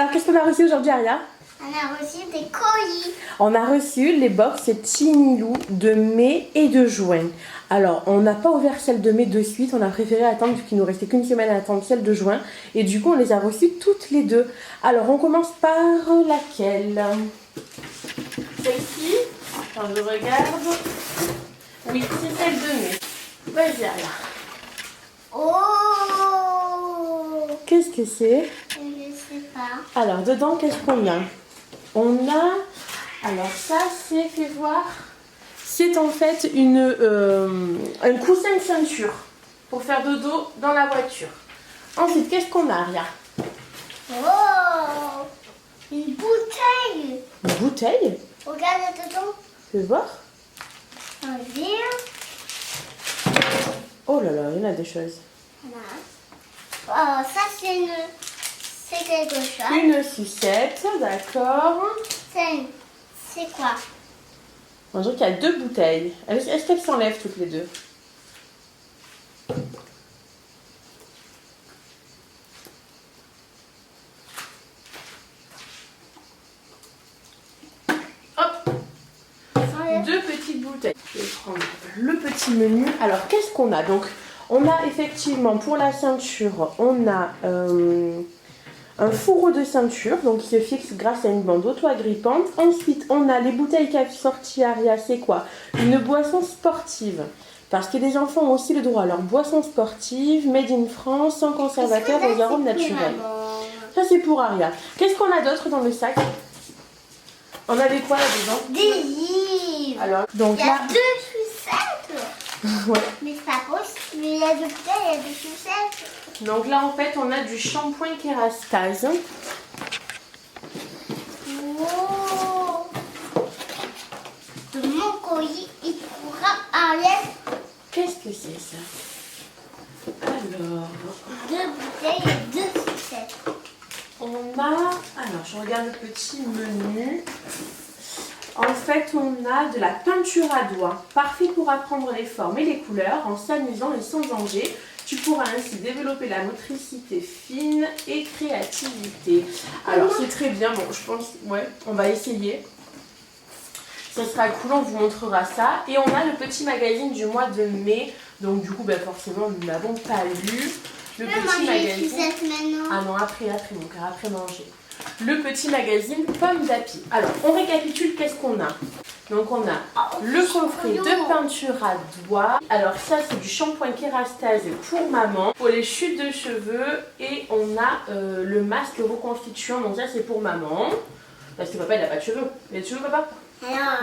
Alors, qu'est-ce qu'on a reçu aujourd'hui, Aria? On a reçu des colis. On a reçu les box Tinilou de mai et de juin. Alors, on n'a pas ouvert celle de mai de suite. On a préféré attendre vu qu'il nous restait qu'une semaine à attendre celle de juin. Et du coup, on les a reçues toutes les deux. Alors, on commence par laquelle? Celle-ci. Attends, je regarde. Oui, c'est celle de mai. Vas-y, Aria. Oh! Qu'est-ce que c'est? Je ne sais pas. Alors, dedans, qu'est-ce qu'on a? On a... Alors, ça, c'est... Fais voir. C'est en fait un coussin de ceinture pour faire dodo dans la voiture. Ensuite, qu'est-ce qu'on a, Aria? Oh! Une bouteille. Une bouteille? Regarde dedans. Fais voir. Un verre. Oh là là, il y en a des choses. Voilà. Oh, ça c'est quelque chose. Une sucette, d'accord. C'est quoi? On dirait qu'il y a deux bouteilles. Est-ce qu'elles s'enlèvent toutes les deux? Hop! Deux petites bouteilles. Je vais prendre le petit menu. Alors, qu'est-ce qu'on a? Donc, on a effectivement pour la ceinture, on a un fourreau de ceinture, donc qui se fixe grâce à une bande auto-agrippante. Ensuite, on a les bouteilles qu'a sorti Aria, c'est quoi? Une boisson sportive. Parce que les enfants ont aussi le droit à leur boisson sportive, made in France, sans conservateur, aux arômes naturels. Ça, c'est pour Aria. Qu'est-ce qu'on a d'autre dans le sac? On avait quoi là-dedans? Des livres. Alors, donc il y a là... deux sucettes. Ouais. Mais c'est pas possible. Il y a deux bouteilles, il y a deux sucettes. Donc là, en fait, on a du shampoing Kérastase. Oh. De mon colis, il pourra aller. Qu'est-ce que c'est ça? Alors, Deux bouteilles et deux sucettes. on a... Alors, je regarde le petit menu. En fait, on a de la peinture à doigts, parfait pour apprendre les formes et les couleurs en s'amusant et sans danger. Tu pourras ainsi développer la motricité fine et créativité. Alors, c'est très bien. Bon, je pense, ouais, on va essayer. Ça sera cool, on vous montrera ça. Et on a le petit magazine du mois de mai. Donc, du coup, ben, forcément, nous ne l'avons pas lu. Le petit magazine. Ah non, après mon cœur, après manger. Le petit magazine Pomme d'Api. Alors, on récapitule, qu'est-ce qu'on a? Donc, on a le coffret de peinture à doigts. Alors, ça, c'est du shampoing Kérastase pour maman, pour les chutes de cheveux. Et on a le masque reconstituant. Donc, ça, c'est pour maman. Parce que papa, il n'a pas de cheveux. Il a de cheveux, papa? Alors,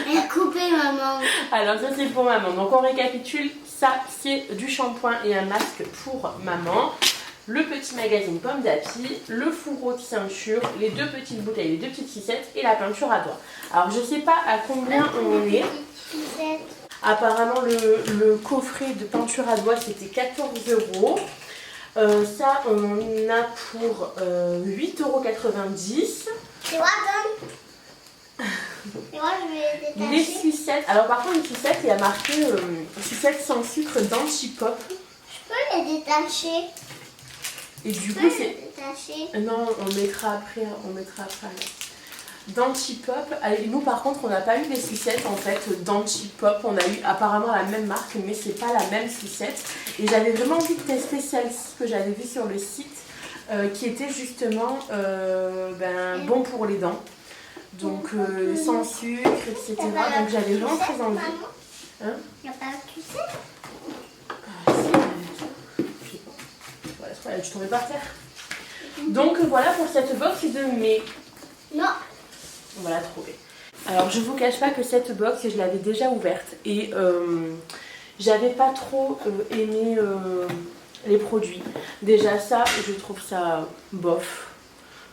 elle a coupé maman. Alors, ça, c'est pour maman. Donc, on récapitule. Ça, c'est du shampoing et un masque pour maman. Le petit magazine Pomme d'Api, le fourreau de ceinture, les deux petites bouteilles, les deux petites sucettes et la peinture à doigts. Alors je sais pas à combien on est. Apparemment le coffret de peinture à doigts c'était 14 €. Ça on en a pour 8,90 €. Tu vois, donne. Et moi je vais détacher. Les sucettes, alors par contre les sucettes il y a marqué sucettes sans sucre d'Antipop. Je peux les détacher. Et du Je coup peux c'est... les détacher. Non, on mettra après. D'Antipop. Nous par contre on n'a pas eu les sucettes en fait d'Antipop. On a eu apparemment la même marque mais c'est pas la même sucette. Et j'avais vraiment envie de tester celle-ci que j'avais vue sur le site qui était justement bon pour les dents. Donc sans sucre, etc. Donc j'avais vraiment très envie. Hein? Il n'y a pas de sucette? Voilà, tu tombais par terre. Donc voilà pour cette box de mai. Non. On va la trouver. Alors je vous cache pas que cette box je l'avais déjà ouverte et j'avais pas trop aimé les produits. Déjà ça je trouve ça bof.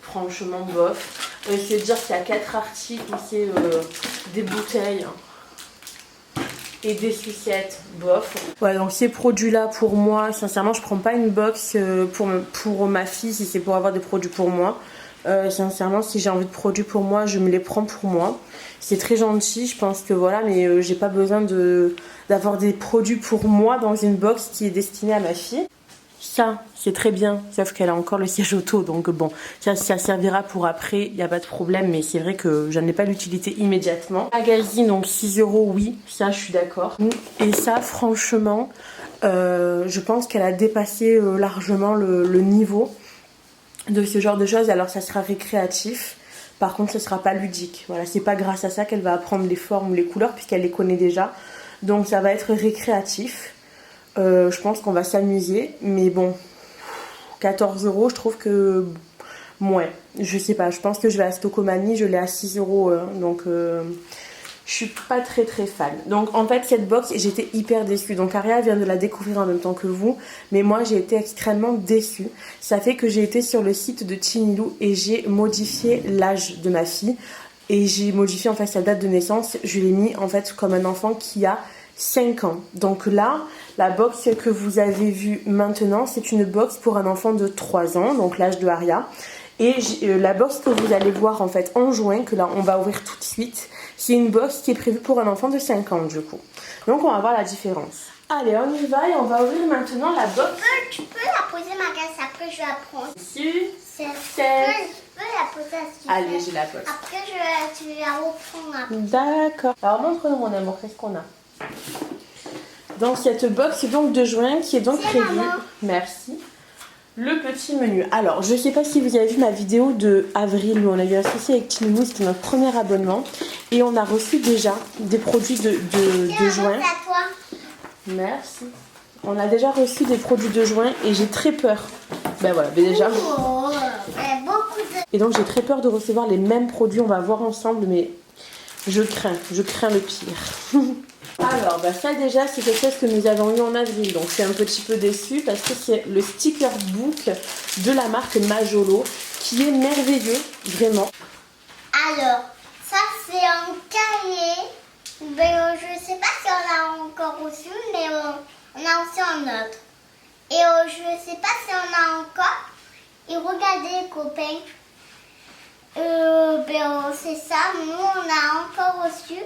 Franchement bof. C'est dire qu'il y a 4 articles, c'est des bouteilles et des sucettes, bof. Ouais, donc ces produits-là, pour moi, sincèrement, je prends pas une box pour ma fille si c'est pour avoir des produits pour moi. Sincèrement, si j'ai envie de produits pour moi, je me les prends pour moi. C'est très gentil, je pense que voilà, mais j'ai pas besoin d'avoir des produits pour moi dans une box qui est destinée à ma fille. Ça, c'est très bien, sauf qu'elle a encore le siège auto, donc bon, ça servira pour après, il n'y a pas de problème, mais c'est vrai que je n'en ai pas l'utilité immédiatement. Magazine, donc 6 €, oui, ça je suis d'accord. Et ça, franchement, je pense qu'elle a dépassé largement le niveau de ce genre de choses. Alors ça sera récréatif, par contre ce sera pas ludique. Voilà, c'est pas grâce à ça qu'elle va apprendre les formes ou les couleurs, puisqu'elle les connaît déjà. Donc ça va être récréatif. Je pense qu'on va s'amuser, mais bon, 14 €, je trouve que ouais, je sais pas, je pense que je vais à Stocomanie, je l'ai à 6 €, donc je suis pas très fan. Donc en fait cette box, j'étais hyper déçue. Donc Aria vient de la découvrir en même temps que vous, mais moi j'ai été extrêmement déçue. Ça fait que j'ai été sur le site de Tinilou et j'ai modifié l'âge de ma fille et j'ai modifié en fait sa date de naissance. Je l'ai mis en fait comme un enfant qui a 5 ans. Donc là, la box que vous avez vue maintenant, c'est une box pour un enfant de 3 ans, donc l'âge de Aria. Et la box que vous allez voir en fait en juin, que là on va ouvrir tout de suite, c'est une box qui est prévue pour un enfant de 5 ans du coup. Donc on va voir la différence. Allez, on y va et on va ouvrir maintenant la box. Tu peux la poser, Magas, après je vais la prendre. Dessus. Je peux la poser dessus. Allez, j'ai la box. Après, tu vais la reprendre après. D'accord. Alors montre-nous mon amour, qu'est-ce qu'on a dans cette box donc de juin qui est donc prévue. Merci. Le petit menu. Alors, je ne sais pas si vous avez vu ma vidéo de avril où on a eu un souci avec Tinilou, c'était notre premier abonnement. Et on a reçu déjà des produits de juin. À toi. Merci. On a déjà reçu des produits de juin et j'ai très peur. Ben voilà, ben déjà. Oh, beaucoup de... Et donc j'ai très peur de recevoir les mêmes produits. On va voir ensemble, mais je crains le pire. Alors, bah ça déjà, c'est quelque chose que nous avons eu en avril. Donc, c'est un petit peu déçu parce que c'est le sticker book de la marque Majolo qui est merveilleux, vraiment. Alors, ça, c'est un cahier. Ben, je ne sais pas si on a encore reçu, mais on a reçu un autre. Et je ne sais pas si on a encore. Et regardez, les copains. C'est ça. Nous, on a encore reçu.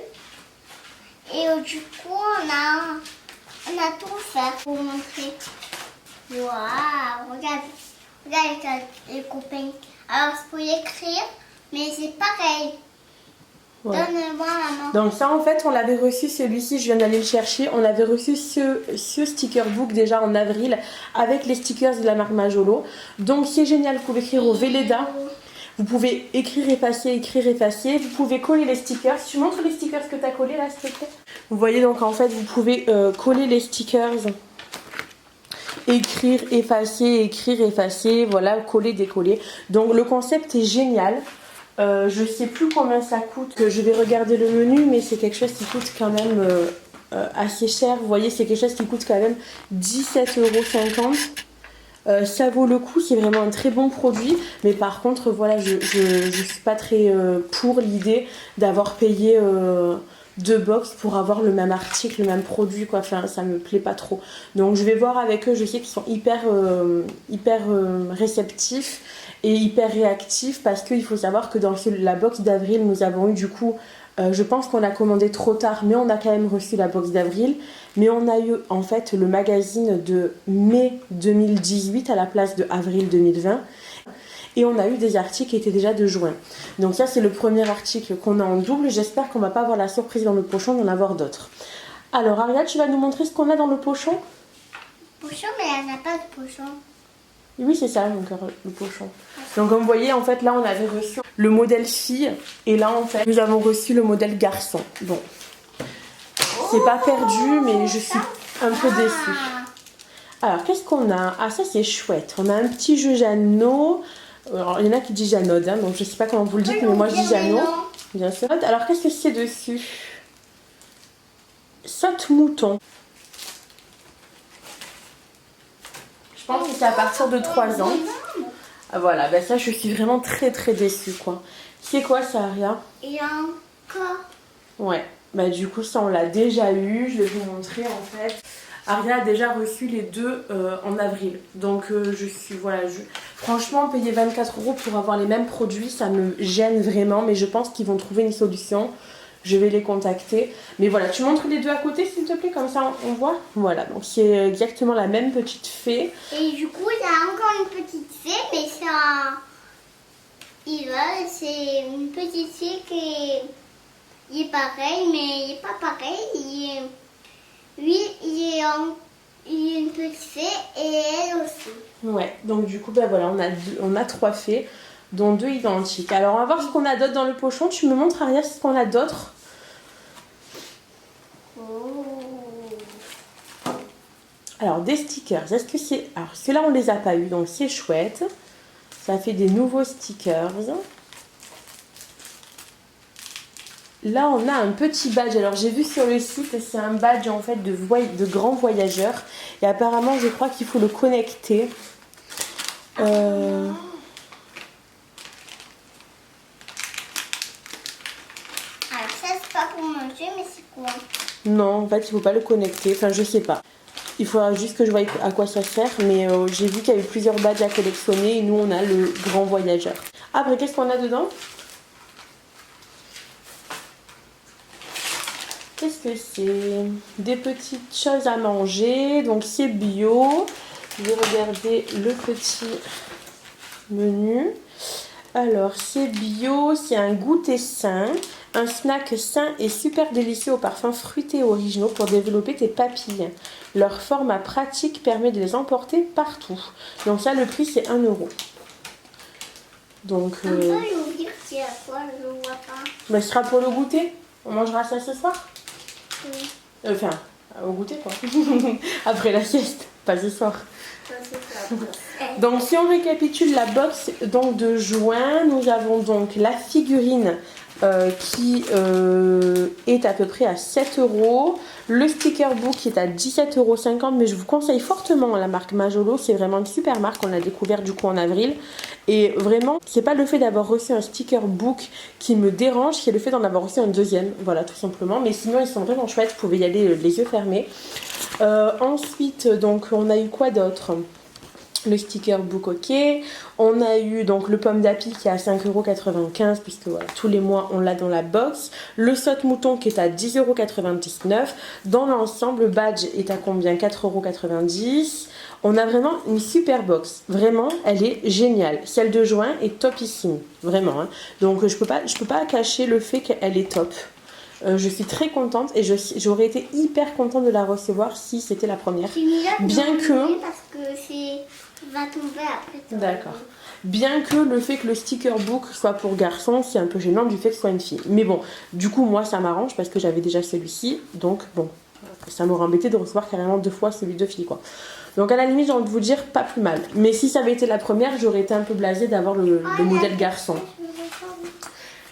Et du coup, on a tout fait pour montrer. Waouh, regarde les copains. Alors, c'est pour écrire, mais c'est pareil. Ouais. Donne-moi la main. Donc ça, en fait, on l'avait reçu, celui-ci, je viens d'aller le chercher. On avait reçu ce sticker book déjà en avril avec les stickers de la marque Majolo. Donc, c'est génial, vous pouvez écrire au Velleda. Vous pouvez écrire, effacer. Vous pouvez coller les stickers. Tu montres les stickers que tu as collés là, s'il te plaît. Vous voyez donc en fait, vous pouvez coller les stickers. Écrire, effacer. Voilà, coller, décoller. Donc le concept est génial. Je sais plus combien ça coûte. Je vais regarder le menu, mais c'est quelque chose qui coûte quand même assez cher. Vous voyez, c'est quelque chose qui coûte quand même 17,50 €. Ça vaut le coup, c'est vraiment un très bon produit, mais par contre voilà, je suis pas très pour l'idée d'avoir payé 2 box pour avoir le même article, le même produit quoi. Enfin, ça me plaît pas trop. Donc je vais voir avec eux, je sais qu'ils sont hyper réceptifs et hyper réactifs parce qu'il faut savoir que dans la box d'avril nous avons eu du coup je pense qu'on a commandé trop tard, mais on a quand même reçu la box d'avril. Mais on a eu en fait le magazine de mai 2018 à la place de avril 2020. Et on a eu des articles qui étaient déjà de juin. Donc ça, c'est le premier article qu'on a en double. J'espère qu'on va pas avoir la surprise dans le pochon d'en avoir d'autres. Alors Aria, tu vas nous montrer ce qu'on a dans le pochon? Pochon, mais elle n'a pas de pochon. Oui, c'est ça, donc, le pochon. Donc comme vous voyez, en fait, là, on avait reçu le modèle fille. Et là, en fait, nous avons reçu le modèle garçon. Bon, c'est pas perdu, mais je suis un peu déçue. Alors, qu'est-ce qu'on a? Ah, ça, c'est chouette. On a un petit jeu Jeannot. Alors, il y en a qui disent Jeannot, hein, donc je sais pas comment vous le dites, mais moi, je dis Jeannot. Bien sûr. Alors, qu'est-ce que c'est dessus? Saute-mouton. Je pense que c'est à partir de 3 ans. Ah, voilà, ben ça je suis vraiment très déçue quoi. C'est quoi ça, Aria? Il y a encore. Ouais, bah du coup ça on l'a déjà eu, je vais vous montrer en fait. Aria a déjà reçu les deux en avril. Donc je suis, voilà, franchement payer 24 € pour avoir les mêmes produits, ça me gêne vraiment. Mais je pense qu'ils vont trouver une solution. je vais les contacter. Mais voilà, tu montres les deux à côté s'il te plaît, comme ça on voit. Voilà, donc c'est exactement la même petite fée. Et du coup, il y a encore une petite fée, mais c'est un... c'est une petite fée il est pareil, mais il est pas pareil. Lui, il est une petite fée et elle aussi. Ouais, donc du coup, bah voilà, on a 3 fées, dont 2 identiques. Alors, on va voir ce qu'on a d'autre dans le pochon. Tu me montres, Aria, ce qu'on a d'autre. Oh. Alors, des stickers. Est-ce que c'est... Alors, ceux-là, on les a pas eu, donc c'est chouette. Ça fait des nouveaux stickers. Là, on a un petit badge. Alors, j'ai vu sur le site, c'est un badge en fait de grand voyageur. Et apparemment, je crois qu'il faut le connecter. Alors ça, c'est pas pour manger, mais c'est quoi? Non, en fait, il faut pas le connecter. Enfin, je sais pas. Il faudra juste que je voie à quoi ça sert. Mais j'ai vu qu'il y avait plusieurs badges à collectionner. Et nous, on a le grand voyageur. Après, qu'est-ce qu'on a dedans? Qu'est-ce que c'est? Des petites choses à manger. Donc, c'est bio. Je vais regarder le petit menu. Alors, c'est bio. C'est un goûter sain. Un snack sain et super délicieux aux parfums fruités originaux pour développer tes papilles. Leur format pratique permet de les emporter partout. Donc ça, le prix, c'est 1 €. Donc, On peut nous dire c'est à quoi, je ne vois pas. bah, ce sera pour le goûter. On mangera ça ce soir. Oui. Enfin, au goûter quoi. Après la sieste, pas ce soir. Ça, c'est ça. Donc si on récapitule la box donc, de juin, nous avons donc la figurine qui est à peu près à 7 €. Le sticker book qui est à 17,50 €. Mais je vous conseille fortement la marque Majolo. C'est vraiment une super marque. On l'a découvert du coup en avril. Et vraiment, c'est pas le fait d'avoir reçu un sticker book qui me dérange, c'est le fait d'en avoir reçu un deuxième. Voilà, tout simplement. Mais sinon, ils sont vraiment chouettes. Vous pouvez y aller les yeux fermés. Ensuite, donc, on a eu quoi d'autre? Le sticker book, ok. On a eu donc le pomme d'api qui est à 5,95 € puisque voilà, tous les mois on l'a dans la box. Le saute mouton qui est à 10,99 €. Dans l'ensemble, le badge est à combien? 4,90 €. On a vraiment une super box. Vraiment, elle est géniale. Celle de juin est topissime. Vraiment. Hein. Donc je peux pas cacher le fait qu'elle est top. Je suis très contente et j'aurais été hyper contente de la recevoir si c'était la première. Bien que... Parce que c'est... va tomber après. D'accord. Bien que le fait que le sticker book soit pour garçon, c'est un peu gênant du fait que ce soit une fille. Mais bon, du coup, moi, ça m'arrange parce que j'avais déjà celui-ci. Donc, bon, ça m'aurait embêté de recevoir carrément 2 fois celui de fille, quoi. Donc, à la limite, j'ai envie de vous dire, pas plus mal. Mais si ça avait été la première, j'aurais été un peu blasée d'avoir le modèle garçon.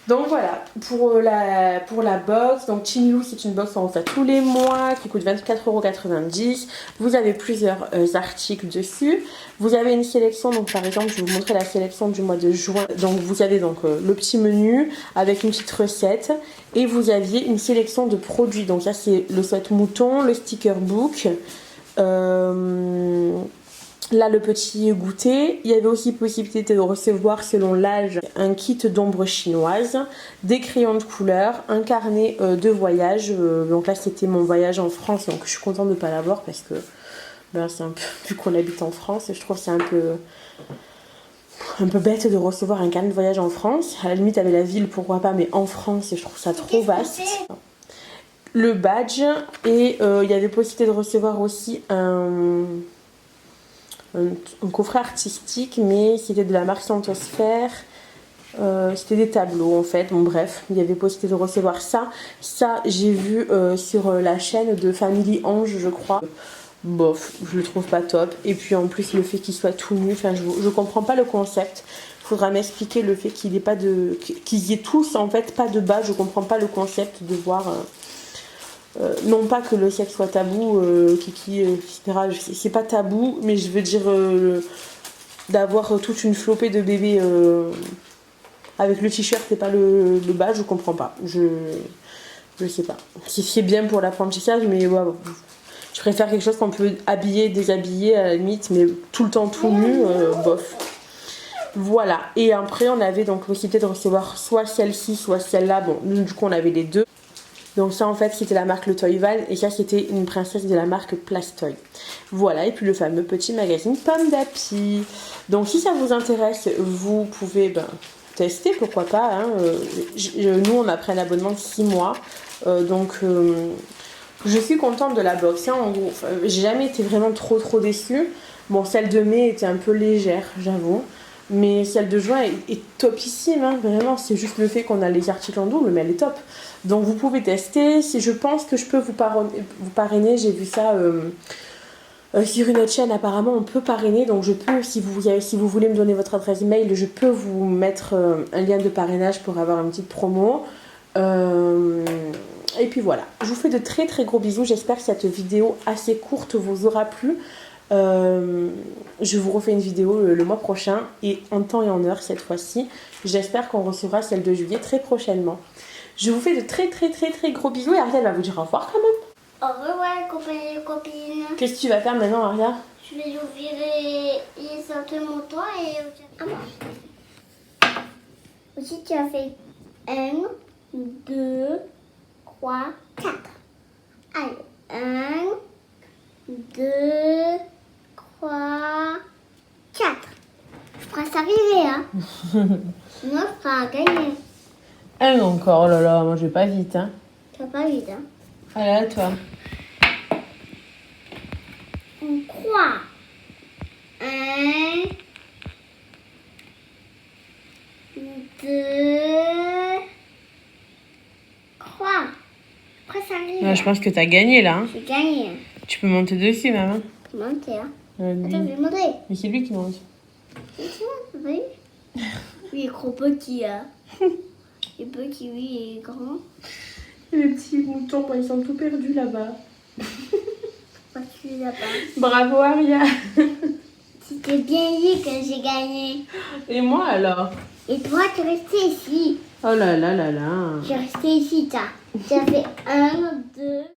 Donc voilà, pour la box, donc Chinilou, c'est une box en fait tous les mois qui coûte 24,90 €. Vous avez plusieurs articles dessus. Vous avez une sélection, donc par exemple, je vais vous montrer la sélection du mois de juin. Donc vous avez donc le petit menu avec une petite recette et vous aviez une sélection de produits. Donc ça c'est le saute mouton, le sticker book. Là, le petit goûter. Il y avait aussi possibilité de recevoir, selon l'âge, un kit d'ombre chinoise, des crayons de couleur, un carnet de voyage. Donc là, c'était mon voyage en France. Donc je suis contente de ne pas l'avoir parce que, ben, c'est un peu, vu qu'on habite en France, je trouve que c'est un peu bête de recevoir un carnet de voyage en France. À la limite, avec la ville, pourquoi pas, mais en France, je trouve ça trop vaste. Le badge. Et il y avait possibilité de recevoir aussi un coffret artistique, mais c'était de la marque Santosphère. C'était des tableaux en fait. Bon, bref, il y avait possibilité de recevoir ça. Ça, j'ai vu sur la chaîne de Family Ange, je crois. Bof, je le trouve pas top. Et puis en plus, le fait qu'il soit tout nu, enfin, je comprends pas le concept. Il faudra m'expliquer le fait qu'il qu'ils y aient tous en fait pas de bas. Je comprends pas le concept de voir. Non pas que le sexe soit tabou, kiki, etc. C'est pas tabou, mais je veux dire d'avoir toute une flopée de bébés avec le t-shirt et pas le bas, je comprends pas. Je sais pas. C'est bien pour l'apprentissage, mais ouais, je préfère quelque chose qu'on peut habiller, déshabiller à la limite, mais tout le temps tout nu, bof. Voilà. Et après, on avait donc possibilité de recevoir soit celle-ci, soit celle-là. Bon, nous, du coup, on avait les deux. Donc ça en fait c'était la marque Le Toyval et ça c'était une princesse de la marque Plastoy. Voilà, et puis le fameux petit magazine Pomme d'Api. Donc si ça vous intéresse, vous pouvez tester, pourquoi pas. Hein. Nous on a pris un abonnement de 6 mois. Je suis contente de la box. Hein, en gros, j'ai jamais été vraiment trop déçue. Bon, celle de mai était un peu légère, j'avoue. Mais celle de juin est topissime, hein, vraiment. C'est juste le fait qu'on a les articles en double, mais elle est top. Donc vous pouvez tester. Si je pense que je peux vous parrainer, j'ai vu ça sur une autre chaîne. Apparemment, on peut parrainer. Donc je peux, si vous voulez me donner votre adresse email, je peux vous mettre un lien de parrainage pour avoir une petite promo. Et puis voilà. Je vous fais de très gros bisous. J'espère que cette vidéo assez courte vous aura plu. Je vous refais une vidéo le mois prochain et en temps et en heure cette fois-ci. J'espère qu'on recevra celle de juillet très prochainement. Je vous fais de très gros bisous et Aria va vous dire au revoir quand même. Au revoir, copains et copines. Qu'est-ce que tu vas faire maintenant, Aria? Je vais ouvrir les sortir mon toit et... Aussi, tu as fait 1, 2, 3, 4. Allez, 1, 2, 3, 4. Je pourrais s'arriver, hein. Sinon, je pourrais gagner. Un encore, oh là là, moi je vais pas vite, hein. Tu vas pas vite, hein. Allez, à toi. On croit. 1, 2, 3. Après, ça arrive. Ouais, je pense que t'as gagné là. Hein. J'ai gagné. Tu peux monter dessus, maman. Monter, hein. Lui. Attends, je vais monter. Mais c'est lui qui monte. C'est moi, t'as pas vu? Oui, il est trop petit, hein. Il est petit, oui, il est grand. Les petits moutons, ils sont tout perdus là-bas. Moi, je suis là-bas. Bravo, Aria. C'était bien dit que j'ai gagné. Et moi alors? Et toi, tu es resté ici. Oh là là là là. J'ai resté ici, t'as. Tu as fait 1, 2...